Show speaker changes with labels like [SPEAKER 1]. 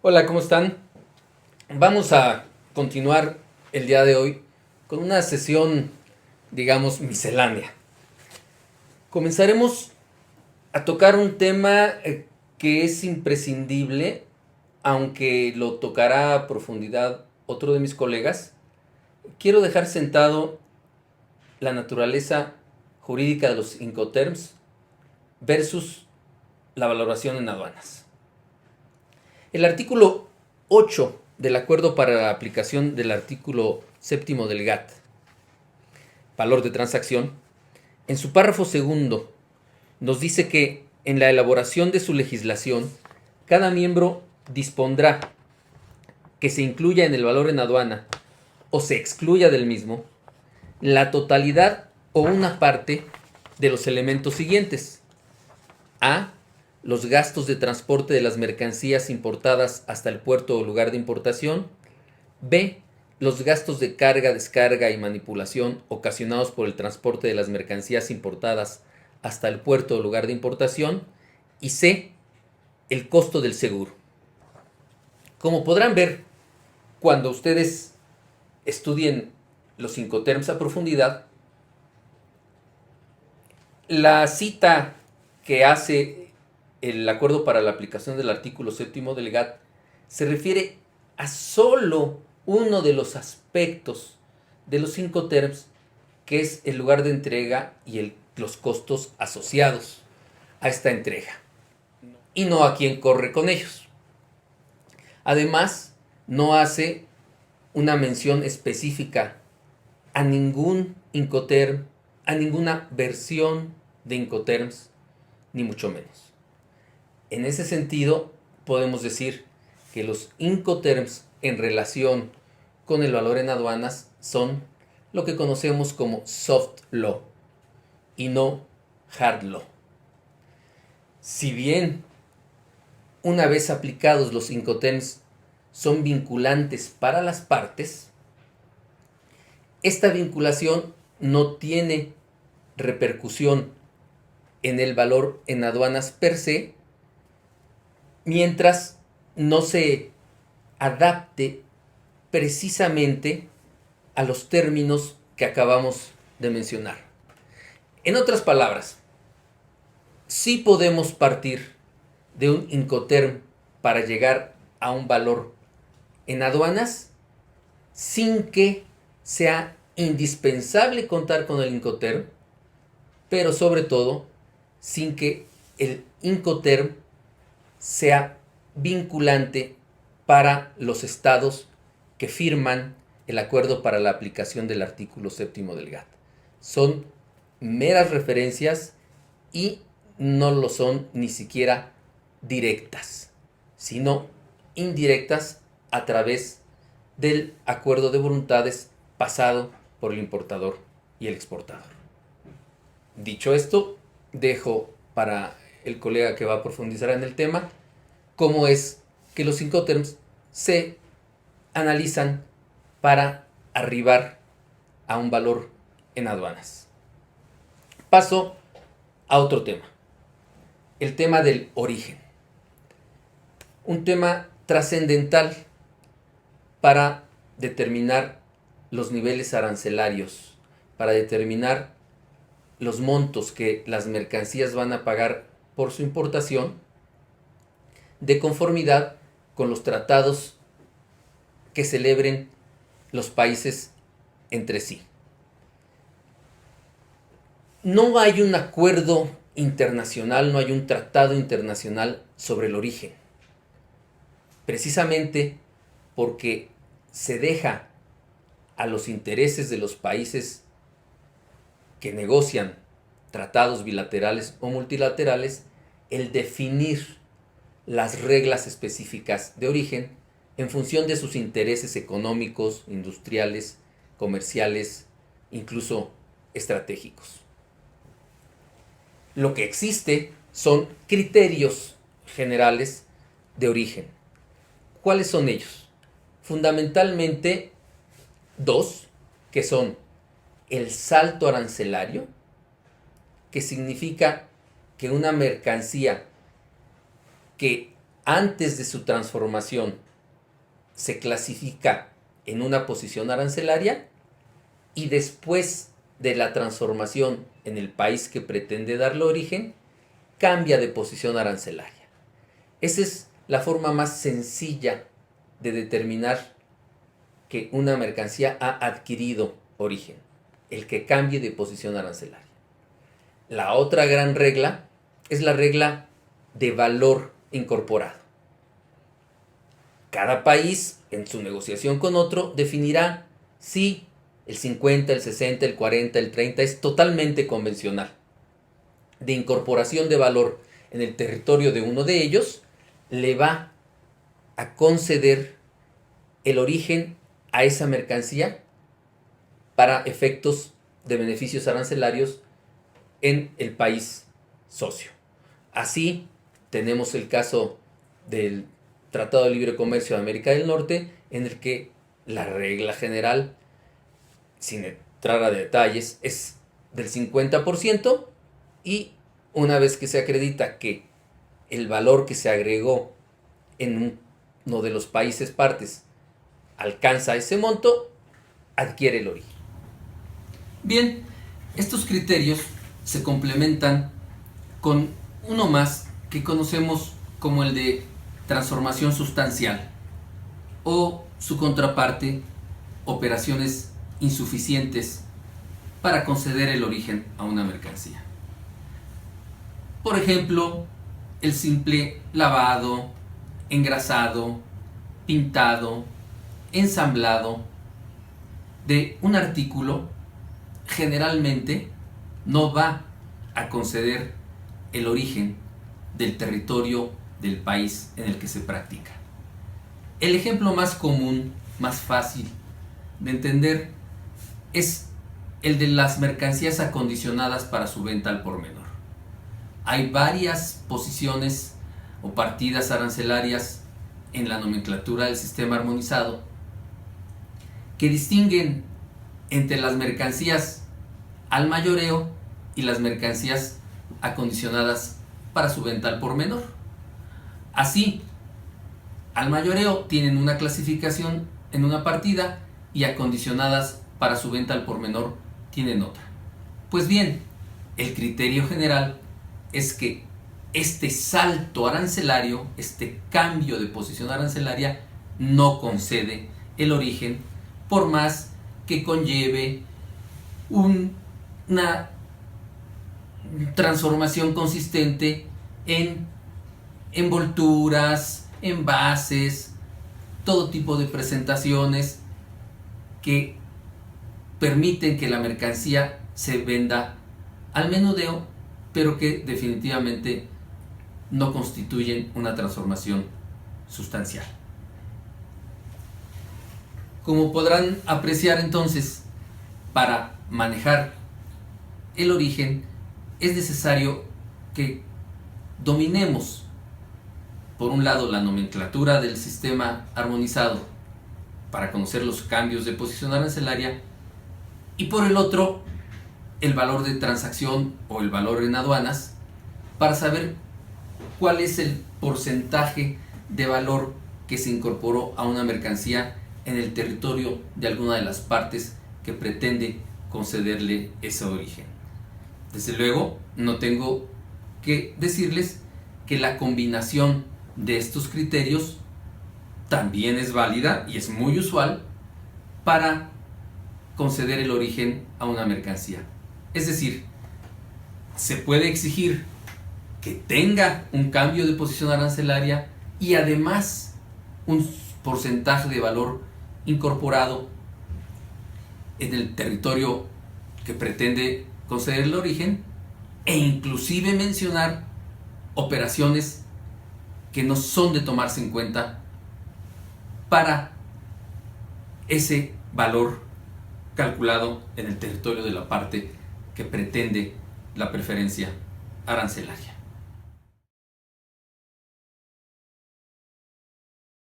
[SPEAKER 1] Hola, ¿cómo están? Vamos a continuar el día de hoy con una sesión, digamos, miscelánea. Comenzaremos a tocar un tema que es imprescindible, aunque lo tocará a profundidad otro de mis colegas. Quiero dejar sentado la naturaleza jurídica de los Incoterms versus la valoración en aduanas. El artículo 8 del acuerdo para la aplicación del artículo séptimo del GATT, valor de transacción, en su párrafo segundo nos dice que en la elaboración de su legislación, cada miembro dispondrá que se incluya en el valor en aduana o se excluya del mismo la totalidad o una parte de los elementos siguientes. A. Los gastos de transporte de las mercancías importadas hasta el puerto o lugar de importación. B. Los gastos de carga, descarga y manipulación ocasionados por el transporte de las mercancías importadas hasta el puerto o lugar de importación. Y C. El costo del seguro. Como podrán ver, cuando ustedes estudien los Incoterms a profundidad, la cita que hace el acuerdo para la aplicación del artículo séptimo del GATT se refiere a solo uno de los aspectos de los Incoterms, que es el lugar de entrega y los costos asociados a esta entrega, y no a quien corre con ellos. Además, no hace una mención específica a ningún Incoterm, a ninguna versión de Incoterms, ni mucho menos. En ese sentido, podemos decir que los Incoterms en relación con el valor en aduanas son lo que conocemos como soft law y no hard law. Si bien una vez aplicados los Incoterms son vinculantes para las partes, esta vinculación no tiene repercusión en el valor en aduanas per se, mientras no se adapte precisamente a los términos que acabamos de mencionar. En otras palabras, sí podemos partir de un Incoterm para llegar a un valor en aduanas sin que sea indispensable contar con el Incoterm, pero sobre todo sin que el Incoterm sea vinculante para los estados que firman el acuerdo para la aplicación del artículo séptimo del GATT. Son meras referencias y no lo son ni siquiera directas, sino indirectas a través del acuerdo de voluntades pasado por el importador y el exportador. Dicho esto, dejo para el colega que va a profundizar en el tema cómo es que los Incoterms se analizan para arribar a un valor en aduanas. Paso a otro tema, el tema del origen. Un tema trascendental para determinar los niveles arancelarios, para determinar los montos que las mercancías van a pagar por su importación, de conformidad con los tratados que celebren los países entre sí. No hay un acuerdo internacional, no hay un tratado internacional sobre el origen, precisamente porque se deja a los intereses de los países que negocian tratados bilaterales o multilaterales el definir las reglas específicas de origen en función de sus intereses económicos, industriales, comerciales, incluso estratégicos. Lo que existe son criterios generales de origen. ¿Cuáles son ellos? Fundamentalmente dos, que son el salto arancelario, que significa que una mercancía que antes de su transformación se clasifica en una posición arancelaria y después de la transformación en el país que pretende darle origen, cambia de posición arancelaria. Esa es la forma más sencilla de determinar que una mercancía ha adquirido origen, el que cambie de posición arancelaria. La otra gran regla es la regla de valor incorporado. Cada país, en su negociación con otro, definirá si el 50, el 60, el 40, el 30 es totalmente convencional. De incorporación de valor en el territorio de uno de ellos, le va a conceder el origen a esa mercancía para efectos de beneficios arancelarios en el país socio. Así tenemos el caso del Tratado de Libre Comercio de América del Norte, en el que la regla general, sin entrar a detalles, es del 50%, y una vez que se acredita que el valor que se agregó en uno de los países partes alcanza ese monto, adquiere el origen. Bien, estos criterios se complementan con uno más que conocemos como el de transformación sustancial, o su contraparte, operaciones insuficientes para conceder el origen a una mercancía. Por ejemplo, el simple lavado, engrasado, pintado, ensamblado de un artículo generalmente no va a conceder el origen del territorio del país en el que se practica. El ejemplo más común, más fácil de entender, es el de las mercancías acondicionadas para su venta al por menor. Hay varias posiciones o partidas arancelarias en la nomenclatura del sistema armonizado que distinguen entre las mercancías al mayoreo y las mercancías acondicionadas para su venta al por menor. Así, al mayoreo tienen una clasificación en una partida y acondicionadas para su venta al por menor tienen otra. Pues bien, el criterio general es que este salto arancelario, este cambio de posición arancelaria, no concede el origen, por más que conlleve una transformación consistente en envolturas, envases, todo tipo de presentaciones que permiten que la mercancía se venda al menudeo, pero que definitivamente no constituyen una transformación sustancial. Como podrán apreciar entonces, para manejar el origen es necesario que dominemos, por un lado, la nomenclatura del sistema armonizado para conocer los cambios de posición arancelaria, y por el otro, el valor de transacción o el valor en aduanas, para saber cuál es el porcentaje de valor que se incorporó a una mercancía en el territorio de alguna de las partes que pretende concederle ese origen. Desde luego, no tengo que decirles que la combinación de estos criterios también es válida y es muy usual para conceder el origen a una mercancía. Es decir, se puede exigir que tenga un cambio de posición arancelaria y además un porcentaje de valor incorporado en el territorio que pretende conceder el origen, e inclusive mencionar operaciones que no son de tomarse en cuenta para ese valor calculado en el territorio de la parte que pretende la preferencia arancelaria.